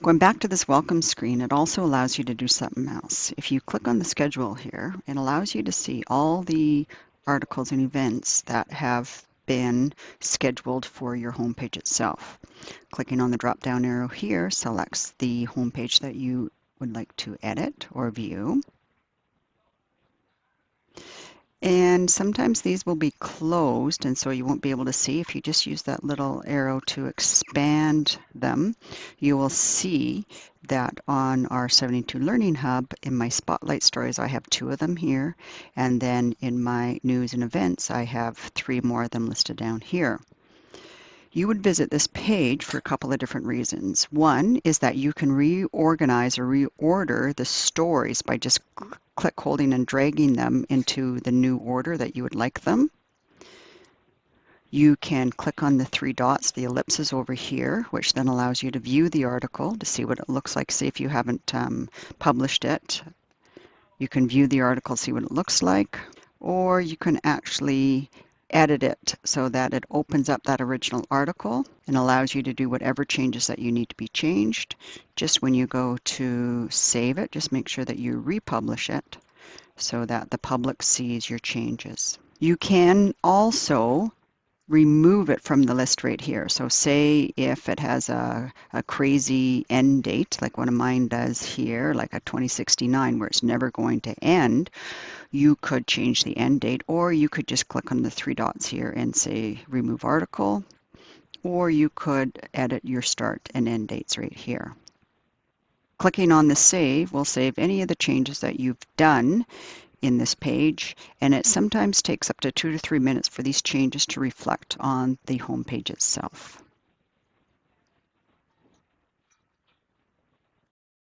Going back to this welcome screen, it also allows you to do something else. If you click on the schedule here, it allows you to see all the articles and events that have been scheduled for your homepage itself. Clicking on the drop-down arrow here selects the homepage that you would like to edit or view. And sometimes these will be closed, and so you won't be able to see. If you just use that little arrow to expand them, you will see that on our 72 Learning Hub, in my Spotlight Stories, I have 2 of them here, and then in my News and Events, I have 3 more of them listed down here. You would visit this page for a couple of different reasons. One is that you can reorganize or reorder the stories by just click holding and dragging them into the new order that you would like them. You can click on the 3 dots, the ellipses over here, which then allows you to view the article to see what it looks like. See if you haven't published it. You can view the article, see what it looks like, or you can actually edit it so that it opens up that original article and allows you to do whatever changes that you need to be changed. Just when you go to save it, just make sure that you republish it so that the public sees your changes. You can also remove it from the list right here. So say if it has a crazy end date, like one of mine does here, like a 2069 where it's never going to end, you could change the end date, or you could just click on the 3 dots here and say remove article, or you could edit your start and end dates right here. Clicking on the save will save any of the changes that you've done in this page, and it sometimes takes up to 2 to 3 minutes for these changes to reflect on the home page itself.